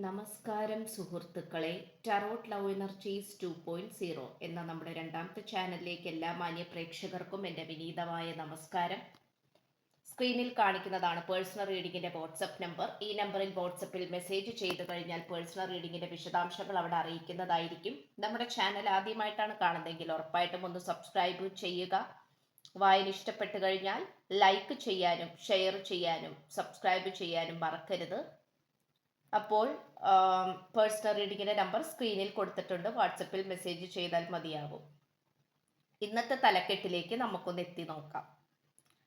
നമസ്കാരം സുഹൃത്തുക്കളെ. Tarot love energies 2.0 എന്ന നമ്മുടെ രണ്ടാമത്തെ ചാനലിലേക്ക് എല്ലാ മാന്യ പ്രേക്ഷകർക്കും എൻ്റെ വിനീതമായ നമസ്കാരം. സ്ക്രീനിൽ കാണിക്കുന്നതാണ് പേഴ്സണൽ റീഡിങ്ങിൻ്റെ വാട്സപ്പ് നമ്പർ. ഈ നമ്പറിൽ വാട്സപ്പിൽ മെസ്സേജ് ചെയ്തു കഴിഞ്ഞാൽ പേഴ്സണൽ റീഡിങ്ങിൻ്റെ വിശദാംശങ്ങൾ അവിടെ അറിയിക്കുന്നതായിരിക്കും. നമ്മുടെ ചാനൽ ആദ്യമായിട്ടാണ് കാണുന്നതെങ്കിൽ ഉറപ്പായിട്ടും ഒന്ന് സബ്സ്ക്രൈബ് ചെയ്യുക. വായന ഇഷ്ടപ്പെട്ട് കഴിഞ്ഞാൽ ലൈക്ക് ചെയ്യാനും ഷെയർ ചെയ്യാനും സബ്സ്ക്രൈബ് ചെയ്യാനും മറക്കരുത്. അപ്പോൾ പേഴ്സണൽ റീഡിങ്ങിൻ്റെ നമ്പർ സ്ക്രീനിൽ കൊടുത്തിട്ടുണ്ട്. വാട്സപ്പിൽ മെസ്സേജ് ചെയ്താൽ മതിയാകും. ഇന്നത്തെ തലക്കെട്ടിലേക്ക് നമുക്കൊന്ന് എത്തി നോക്കാം.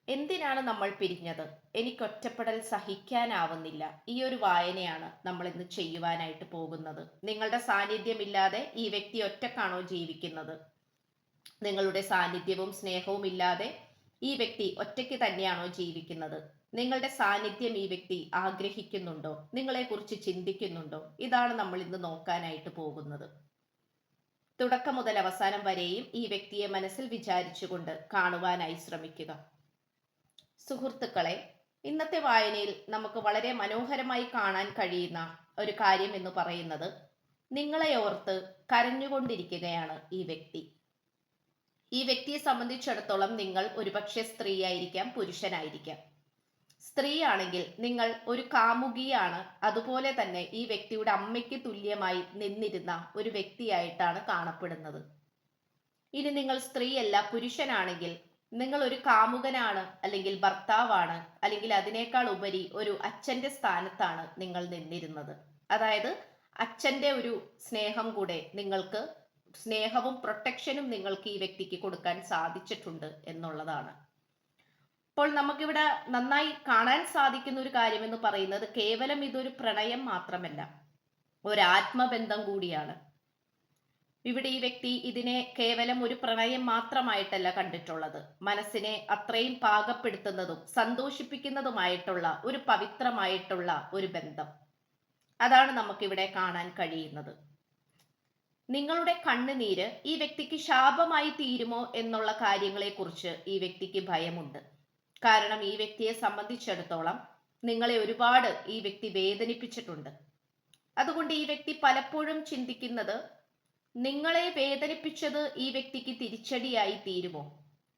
എന്തിനാണ് നമ്മൾ പിരിഞ്ഞത്? എനിക്ക് ഒറ്റപ്പെടൽ സഹിക്കാനാവുന്നില്ല. ഈ ഒരു വായനയാണ് നമ്മൾ ഇന്ന് ചെയ്യുവാനായിട്ട് പോകുന്നത്. നിങ്ങളുടെ സാന്നിധ്യമില്ലാതെ ഈ വ്യക്തി ഒറ്റക്കാണോ ജീവിക്കുന്നത്? നിങ്ങളുടെ സാന്നിധ്യവും സ്നേഹവും ഇല്ലാതെ ഈ വ്യക്തി ഒറ്റയ്ക്ക് തന്നെയാണോ ജീവിക്കുന്നത്? നിങ്ങളുടെ സാന്നിധ്യം ഈ വ്യക്തി ആഗ്രഹിക്കുന്നുണ്ടോ? നിങ്ങളെക്കുറിച്ച് ചിന്തിക്കുന്നുണ്ടോ? ഇതാണ് നമ്മൾ ഇന്ന് നോക്കാനായിട്ട് പോകുന്നത്. തുടക്കം മുതൽ അവസാനം വരെയും ഈ വ്യക്തിയെ മനസ്സിൽ വിചാരിച്ചുകൊണ്ട് കാണുവാനായി ശ്രമിക്കുക. സുഹൃത്തുക്കളെ, ഇന്നത്തെ വായനയിൽ നമുക്ക് വളരെ മനോഹരമായി കാണാൻ കഴിയുന്ന ഒരു കാര്യം എന്ന് പറയുന്നത്, നിങ്ങളെ ഓർത്ത് കരഞ്ഞുകൊണ്ടിരിക്കുകയാണ് ഈ വ്യക്തി. ഈ വ്യക്തിയെ സംബന്ധിച്ചിടത്തോളം നിങ്ങൾ ഒരുപക്ഷെ സ്ത്രീയായിരിക്കാം, പുരുഷനായിരിക്കാം. സ്ത്രീ ആണെങ്കിൽ നിങ്ങൾ ഒരു കാമുകിയാണ്. അതുപോലെ തന്നെ ഈ വ്യക്തിയുടെ അമ്മയ്ക്ക് തുല്യമായി നിന്നിരുന്ന ഒരു വ്യക്തിയായിട്ടാണ് കാണപ്പെടുന്നത്. ഇനി നിങ്ങൾ സ്ത്രീയല്ല, പുരുഷനാണെങ്കിൽ നിങ്ങൾ ഒരു കാമുകനാണ്, അല്ലെങ്കിൽ ഭർത്താവാണ്, അല്ലെങ്കിൽ അതിനേക്കാൾ ഉപരി ഒരു അച്ഛന്റെ സ്ഥാനത്താണ് നിങ്ങൾ നിന്നിരുന്നത്. അതായത് അച്ഛന്റെ ഒരു സ്നേഹം കൂടെ നിങ്ങൾക്ക്, സ്നേഹവും പ്രൊട്ടക്ഷനും നിങ്ങൾക്ക് ഈ വ്യക്തിക്ക് കൊടുക്കാൻ സാധിച്ചിട്ടുണ്ട് എന്നുള്ളതാണ്. അപ്പോൾ നമുക്കിവിടെ നന്നായി കാണാൻ സാധിക്കുന്ന ഒരു കാര്യം എന്ന് പറയുന്നത്, കേവലം ഇതൊരു പ്രണയം മാത്രമല്ല, ഒരു ആത്മബന്ധം കൂടിയാണ്. ഇവിടെ ഈ വ്യക്തി ഇതിനെ കേവലം ഒരു പ്രണയം മാത്രമായിട്ടല്ല കണ്ടിട്ടുള്ളത്. മനസ്സിനെ അത്രയും പാകപ്പെടുത്തുന്നതും സന്തോഷിപ്പിക്കുന്നതുമായിട്ടുള്ള ഒരു പവിത്രമായിട്ടുള്ള ഒരു ബന്ധം. അതാണ് നമുക്കിവിടെ കാണാൻ കഴിയുന്നത്. നിങ്ങളുടെ കണ്ണുനീര് ഈ വ്യക്തിക്ക് ശാപമായി തീരുമോ എന്നുള്ള കാര്യങ്ങളെക്കുറിച്ച് ഈ വ്യക്തിക്ക് ഭയമുണ്ട്. കാരണം ഈ വ്യക്തിയെ സംബന്ധിച്ചിടത്തോളം നിങ്ങളെ ഒരുപാട് ഈ വ്യക്തി വേദനിപ്പിച്ചിട്ടുണ്ട്. അതുകൊണ്ട് ഈ വ്യക്തി പലപ്പോഴും ചിന്തിക്കുന്നത്, നിങ്ങളെ വേദനിപ്പിച്ചത് ഈ വ്യക്തിക്ക് തിരിച്ചടിയായി തീരുമോ,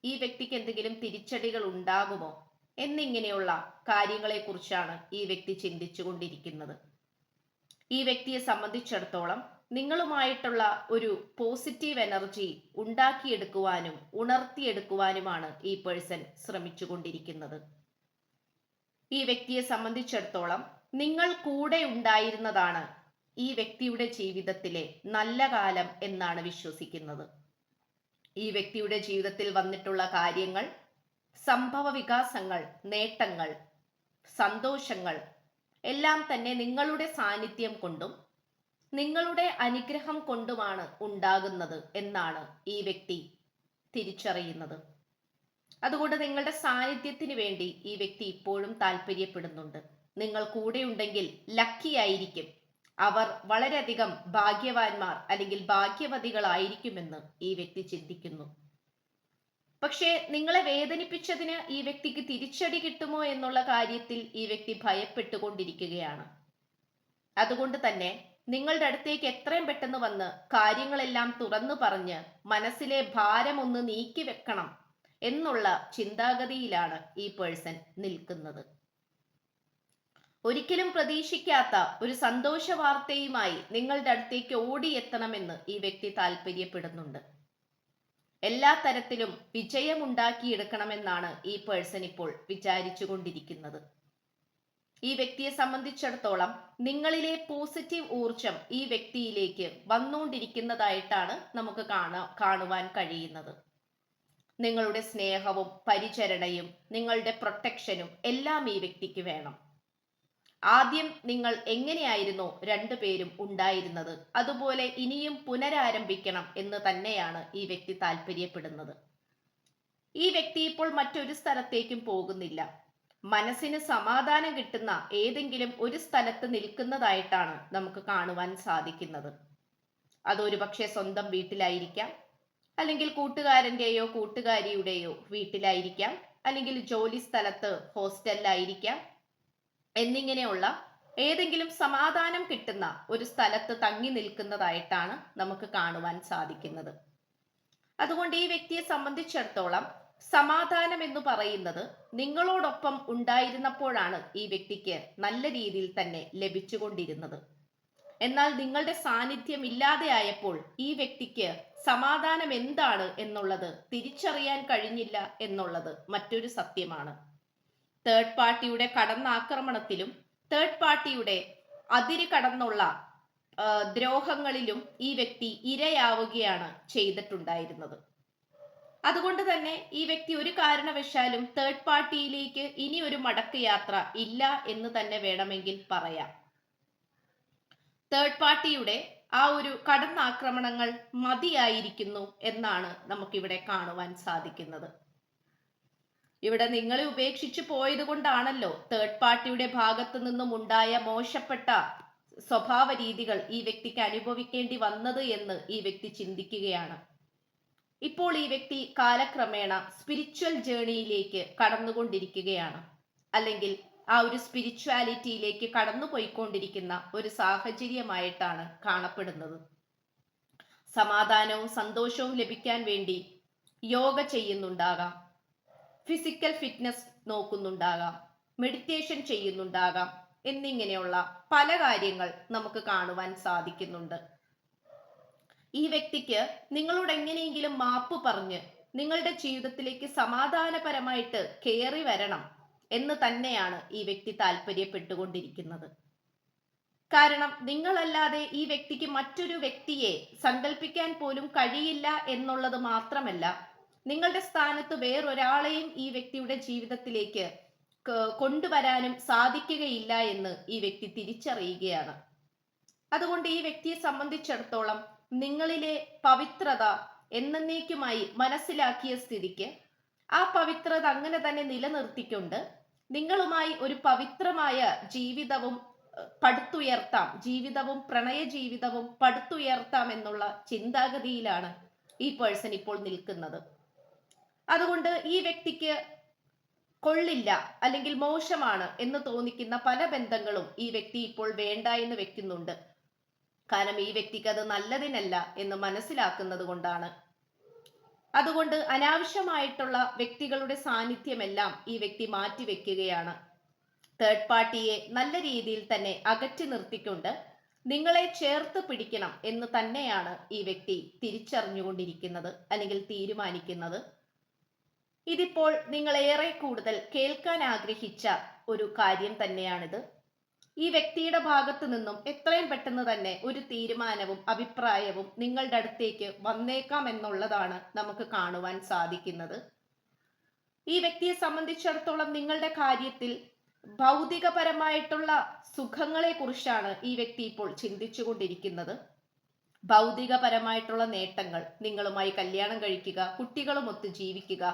ഈ വ്യക്തിക്ക് എന്തെങ്കിലും തിരിച്ചടികൾ ഉണ്ടാകുമോ എന്നിങ്ങനെയുള്ള കാര്യങ്ങളെക്കുറിച്ചാണ് ഈ വ്യക്തി ചിന്തിച്ചു കൊണ്ടിരിക്കുന്നത്. ഈ വ്യക്തിയെ സംബന്ധിച്ചിടത്തോളം നിങ്ങളുമായിട്ടുള്ള ഒരു പോസിറ്റീവ് എനർജി ഉണ്ടാക്കിയെടുക്കുവാനും ഉണർത്തിയെടുക്കുവാനുമാണ് ഈ പേഴ്സൺ ശ്രമിച്ചുകൊണ്ടിരിക്കുന്നത്. ഈ വ്യക്തിയെ സംബന്ധിച്ചിടത്തോളം നിങ്ങൾ കൂടെ ഉണ്ടായിരുന്നതാണ് ഈ വ്യക്തിയുടെ ജീവിതത്തിലെ നല്ല കാലം എന്നാണ് വിശ്വസിക്കുന്നത്. ഈ വ്യക്തിയുടെ ജീവിതത്തിൽ വന്നിട്ടുള്ള കാര്യങ്ങൾ, സംഭവ വികാസങ്ങൾ, നേട്ടങ്ങൾ, സന്തോഷങ്ങൾ എല്ലാം തന്നെ നിങ്ങളുടെ സാന്നിധ്യം കൊണ്ടും നിങ്ങളുടെ അനുഗ്രഹം കൊണ്ടുമാണ് ഉണ്ടാകുന്നത് എന്നാണ് ഈ വ്യക്തി തിരിച്ചറിയുന്നത്. അതുകൊണ്ട് നിങ്ങളുടെ സാന്നിധ്യത്തിന് വേണ്ടി ഈ വ്യക്തി ഇപ്പോഴും താല്പര്യപ്പെടുന്നുണ്ട്. നിങ്ങൾ കൂടെ ഉണ്ടെങ്കിൽ ലക്കി ആയിരിക്കും, അവർ വളരെയധികം ഭാഗ്യവാന്മാർ അല്ലെങ്കിൽ ഭാഗ്യവതികളായിരിക്കുമെന്ന് ഈ വ്യക്തി ചിന്തിക്കുന്നു. പക്ഷേ നിങ്ങളെ വേദനിപ്പിച്ചതിന് ഈ വ്യക്തിക്ക് തിരിച്ചടി കിട്ടുമോ എന്നുള്ള കാര്യത്തിൽ ഈ വ്യക്തി ഭയപ്പെട്ടുകൊണ്ടിരിക്കുകയാണ്. അതുകൊണ്ട് തന്നെ നിങ്ങളുടെ അടുത്തേക്ക് എത്രയും പെട്ടെന്ന് വന്ന് കാര്യങ്ങളെല്ലാം തുറന്നു പറഞ്ഞ് മനസ്സിലെ ഭാരം ഒന്ന് നീക്കി വെക്കണം എന്നുള്ള ചിന്താഗതിയിലാണ് ഈ പേഴ്സൺ നിൽക്കുന്നത്. ഒരിക്കലും പ്രതീക്ഷിക്കാത്ത ഒരു സന്തോഷ വാർത്തയുമായി നിങ്ങളുടെ അടുത്തേക്ക് ഓടിയെത്തണമെന്ന് ഈ വ്യക്തി താല്പര്യപ്പെടുന്നുണ്ട്. എല്ലാ തരത്തിലും വിജയമുണ്ടാക്കിയെടുക്കണമെന്നാണ് ഈ പേഴ്സൺ ഇപ്പോൾ വിചാരിച്ചു കൊണ്ടിരിക്കുന്നത്. ഈ വ്യക്തിയെ സംബന്ധിച്ചിടത്തോളം നിങ്ങളിലെ പോസിറ്റീവ് ഊർജം ഈ വ്യക്തിയിലേക്ക് വന്നുകൊണ്ടിരിക്കുന്നതായിട്ടാണ് നമുക്ക് കാണുവാൻ കഴിയുന്നത്. നിങ്ങളുടെ സ്നേഹവും പരിചരണയും നിങ്ങളുടെ പ്രൊട്ടക്ഷനും എല്ലാം ഈ വ്യക്തിക്ക് വേണം. ആദ്യം നിങ്ങൾ എങ്ങനെയായിരുന്നു രണ്ടുപേരും ഉണ്ടായിരുന്നത്, അതുപോലെ ഇനിയും പുനരാരംഭിക്കണം എന്ന് തന്നെയാണ് ഈ വ്യക്തി താല്പര്യപ്പെടുന്നത്. ഈ വ്യക്തി ഇപ്പോൾ മറ്റൊരു സ്ഥലത്തേക്കും പോകുന്നില്ല. മനസ്സിന് സമാധാനം കിട്ടുന്ന ഏതെങ്കിലും ഒരു സ്ഥലത്ത് നിൽക്കുന്നതായിട്ടാണ് നമുക്ക് കാണുവാൻ സാധിക്കുന്നത്. അതൊരു പക്ഷേ സ്വന്തം വീട്ടിലായിരിക്കാം, അല്ലെങ്കിൽ കൂട്ടുകാരൻ്റെയോ കൂട്ടുകാരിയുടെയോ വീട്ടിലായിരിക്കാം, അല്ലെങ്കിൽ ജോലി സ്ഥലത്ത് ഹോസ്റ്റലിലായിരിക്കാം എന്നിങ്ങനെയുള്ള ഏതെങ്കിലും സമാധാനം കിട്ടുന്ന ഒരു സ്ഥലത്ത് തങ്ങി നിൽക്കുന്നതായിട്ടാണ് നമുക്ക് കാണുവാൻ സാധിക്കുന്നത്. അതുകൊണ്ട് ഈ വ്യക്തിയെ സംബന്ധിച്ചിടത്തോളം സമാധാനം എന്ന് പറയുന്നത് നിങ്ങളോടൊപ്പം ഉണ്ടായിരുന്നപ്പോഴാണ് ഈ വ്യക്തിക്ക് നല്ല രീതിയിൽ തന്നെ ലഭിച്ചുകൊണ്ടിരുന്നത്. എന്നാൽ നിങ്ങളുടെ സാന്നിധ്യം ഇല്ലാതെയായപ്പോൾ ഈ വ്യക്തിക്ക് സമാധാനം എന്താണ് എന്നുള്ളത് തിരിച്ചറിയാൻ കഴിഞ്ഞില്ല എന്നുള്ളത് മറ്റൊരു സത്യമാണ്. തേർഡ് പാർട്ടിയുടെ കടന്നാക്രമണത്തിലും തേർഡ് പാർട്ടിയുടെ അതിര് കടന്നുള്ള ദ്രോഹങ്ങളിലും ഈ വ്യക്തി ഇരയാവുകയാണ് ചെയ്തിട്ടുണ്ടായിരുന്നത്. അതുകൊണ്ട് തന്നെ ഈ വ്യക്തി ഒരു കാരണവശാലും തേർഡ് പാർട്ടിയിലേക്ക് ഇനി ഒരു മടക്ക് യാത്ര ഇല്ല എന്ന് തന്നെ വേണമെങ്കിൽ പറയാം. തേർഡ് പാർട്ടിയുടെ ആ ഒരു കടന്നാക്രമണങ്ങൾ മതിയായിരിക്കുന്നു എന്നാണ് നമുക്കിവിടെ കാണുവാൻ സാധിക്കുന്നത്. ഇവിടെ നിങ്ങളെ ഉപേക്ഷിച്ചു പോയത് കൊണ്ടാണല്ലോ തേർഡ് പാർട്ടിയുടെ ഭാഗത്തു നിന്നും ഉണ്ടായ മോശപ്പെട്ട സ്വഭാവ രീതികൾ ഈ വ്യക്തിക്ക് അനുഭവിക്കേണ്ടി വന്നത് എന്ന് ഈ വ്യക്തി ചിന്തിക്കുകയാണ്. ഇപ്പോൾ ഈ വ്യക്തി കാലക്രമേണ സ്പിരിച്വൽ ജേണിയിലേക്ക് കടന്നുകൊണ്ടിരിക്കുകയാണ്, അല്ലെങ്കിൽ ആ ഒരു സ്പിരിച്വാലിറ്റിയിലേക്ക് കടന്നുപോയിക്കൊണ്ടിരിക്കുന്ന ഒരു സാഹചര്യമായിട്ടാണ് കാണപ്പെടുന്നത്. സമാധാനവും സന്തോഷവും ലഭിക്കാൻ വേണ്ടി യോഗ ചെയ്യുന്നുണ്ടാകാം, ഫിസിക്കൽ ഫിറ്റ്നസ് നോക്കുന്നുണ്ടാകാം, മെഡിറ്റേഷൻ ചെയ്യുന്നുണ്ടാകാം എന്നിങ്ങനെയുള്ള പല കാര്യങ്ങൾ നമുക്ക് കാണുവാൻ സാധിക്കുന്നുണ്ട്. ഈ വ്യക്തിക്ക് നിങ്ങളോട് എങ്ങനെയെങ്കിലും മാപ്പ് പറഞ്ഞ് നിങ്ങളുടെ ജീവിതത്തിലേക്ക് സമാധാനപരമായിട്ട് കയറി വരണം എന്ന് തന്നെയാണ് ഈ വ്യക്തി താല്പര്യപ്പെട്ടുകൊണ്ടിരിക്കുന്നത്. കാരണം നിങ്ങളല്ലാതെ ഈ വ്യക്തിക്ക് മറ്റൊരു വ്യക്തിയെ സങ്കല്പിക്കാൻ പോലും കഴിയില്ല എന്നുള്ളത് മാത്രമല്ല, നിങ്ങളുടെ സ്ഥാനത്ത് വേറൊരാളെയും ഈ വ്യക്തിയുടെ ജീവിതത്തിലേക്ക് കൊണ്ടുവരാനും സാധിക്കുകയില്ല എന്ന് ഈ വ്യക്തി തിരിച്ചറിയുകയാണ്. അതുകൊണ്ട് ഈ വ്യക്തിയെ സംബന്ധിച്ചിടത്തോളം നിങ്ങളിലെ പവിത്രത എന്നേക്കുമായി മനസ്സിലാക്കിയ സ്ഥിതിക്ക് ആ പവിത്രത അങ്ങനെ തന്നെ നിലനിർത്തിക്കൊണ്ട് നിങ്ങളുമായി ഒരു പവിത്രമായ ജീവിതവും പടുത്തുയർത്താം, ജീവിതവും പ്രണയ ജീവിതവും പടുത്തുയർത്താം എന്നുള്ള ചിന്താഗതിയിലാണ് ഈ പേഴ്സൺ ഇപ്പോൾ നിൽക്കുന്നത്. അതുകൊണ്ട് ഈ വ്യക്തിക്ക് കൊള്ളില്ല അല്ലെങ്കിൽ മോശമാണ് എന്ന് തോന്നിക്കുന്ന പല ബന്ധങ്ങളും ഈ വ്യക്തി ഇപ്പോൾ വേണ്ട എന്ന് വെക്കുന്നുണ്ട്. കാരണം ഈ വ്യക്തിക്ക് അത് നല്ലതിനല്ല എന്ന് മനസ്സിലാക്കുന്നത് കൊണ്ടാണ്. അതുകൊണ്ട് അനാവശ്യമായിട്ടുള്ള വ്യക്തികളുടെ സാന്നിധ്യമെല്ലാം ഈ വ്യക്തി മാറ്റിവെക്കുകയാണ്. തേർഡ് പാർട്ടിയെ നല്ല രീതിയിൽ തന്നെ അകറ്റി നിർത്തിക്കൊണ്ട് നിങ്ങളെ ചേർത്ത് പിടിക്കണം എന്ന് തന്നെയാണ് ഈ വ്യക്തി തിരിച്ചറിഞ്ഞുകൊണ്ടിരിക്കുന്നത് അല്ലെങ്കിൽ തീരുമാനിക്കുന്നത്. ഇതിപ്പോൾ നിങ്ങൾ ഏറെ കൂടുതൽ കേൾക്കാൻ ആഗ്രഹിച്ച ഒരു കാര്യം തന്നെയാണിത്. ഈ വ്യക്തിയുടെ ഭാഗത്തു നിന്നും എത്രയും പെട്ടെന്ന് തന്നെ ഒരു തീരുമാനവും അഭിപ്രായവും നിങ്ങളുടെ അടുത്തേക്ക് വന്നേക്കാം എന്നുള്ളതാണ് നമുക്ക് കാണുവാൻ സാധിക്കുന്നത്. ഈ വ്യക്തിയെ സംബന്ധിച്ചിടത്തോളം നിങ്ങളുടെ കാര്യത്തിൽ ഭൗതികപരമായിട്ടുള്ള സുഖങ്ങളെ കുറിച്ചാണ് ഈ വ്യക്തി ഇപ്പോൾ ചിന്തിച്ചു കൊണ്ടിരിക്കുന്നത്. ഭൗതികപരമായിട്ടുള്ള നേട്ടങ്ങൾ, നിങ്ങളുമായി കല്യാണം കഴിക്കുക, കുട്ടികളുമൊത്ത് ജീവിക്കുക,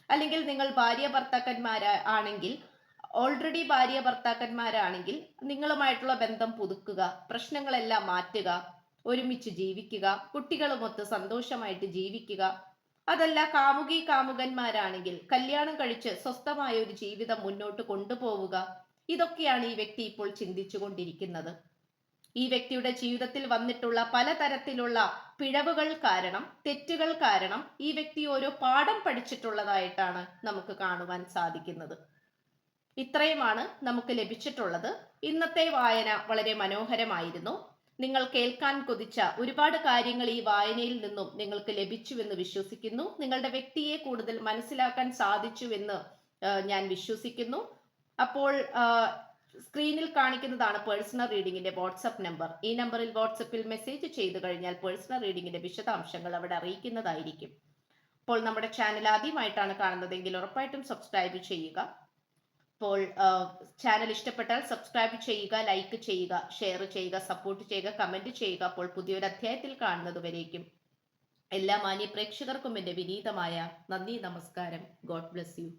അല്ലെങ്കിൽ നിങ്ങൾ ഭാര്യ ഭർത്താക്കന്മാരാണെങ്കിൽ ഓൾറെഡി ഭാര്യ ഭർത്താക്കന്മാരാണെങ്കിൽ നിങ്ങളുമായിട്ടുള്ള ബന്ധം പുതുക്കുക, പ്രശ്നങ്ങളെല്ലാം മാറ്റുക, ഒരുമിച്ച് ജീവിക്കുക, കുട്ടികളുമൊത്ത് സന്തോഷമായിട്ട് ജീവിക്കുക. അതല്ല കാമുകി കാമുകന്മാരാണെങ്കിൽ കല്യാണം കഴിച്ച് സ്വസ്ഥമായ ഒരു ജീവിതം മുന്നോട്ട് കൊണ്ടുപോവുക. ഇതൊക്കെയാണ് ഈ വ്യക്തി ഇപ്പോൾ ചിന്തിച്ചു കൊണ്ടിരിക്കുന്നത്. ഈ വ്യക്തിയുടെ ജീവിതത്തിൽ വന്നിട്ടുള്ള പലതരത്തിലുള്ള പിഴവുകൾ കാരണം, തെറ്റുകൾ കാരണം ഈ വ്യക്തി ഓരോ പാഠം പഠിച്ചിട്ടുള്ളതായിട്ടാണ് നമുക്ക് കാണുവാൻ സാധിക്കുന്നത്. ഇത്രയുമാണ് നമുക്ക് ലഭിച്ചിട്ടുള്ളത്. ഇന്നത്തെ വായന വളരെ മനോഹരമായിരുന്നു. നിങ്ങൾ കേൾക്കാൻ കൊതിച്ച ഒരുപാട് കാര്യങ്ങൾ ഈ വായനയിൽ നിന്നും നിങ്ങൾക്ക് ലഭിച്ചുവെന്ന് വിശ്വസിക്കുന്നു. നിങ്ങളുടെ വ്യക്തിയെ കൂടുതൽ മനസ്സിലാക്കാൻ സാധിച്ചുവെന്ന് ഞാൻ വിശ്വസിക്കുന്നു. അപ്പോൾ സ്ക്രീനിൽ കാണിക്കുന്നതാണ് പേഴ്സണൽ റീഡിങ്ങിന്റെ വാട്സപ്പ് നമ്പർ. ഈ നമ്പറിൽ വാട്സപ്പിൽ മെസ്സേജ് ചെയ്തു കഴിഞ്ഞാൽ പേഴ്സണൽ റീഡിങ്ങിന്റെ വിശദാംശങ്ങൾ അവിടെ അറിയിക്കുന്നതായിരിക്കും. അപ്പോൾ നമ്മുടെ ചാനൽ ആദ്യമായിട്ടാണ് കാണുന്നതെങ്കിൽ ഉറപ്പായിട്ടും സബ്സ്ക്രൈബ് ചെയ്യുക. അപ്പോൾ ചാനൽ ഇഷ്ടപ്പെട്ടാൽ സബ്സ്ക്രൈബ് ചെയ്യുക, ലൈക്ക് ചെയ്യുക, ഷെയർ ചെയ്യുക, സപ്പോർട്ട് ചെയ്യുക, കമന്റ് ചെയ്യുക. അപ്പോൾ പുതിയൊരു അധ്യായത്തിൽ കാണുന്നത് വരേക്കും എല്ലാ മാന്യ പ്രേക്ഷകർക്കും എൻ്റെ വിനീതമായ നന്ദി, നമസ്കാരം. God bless you.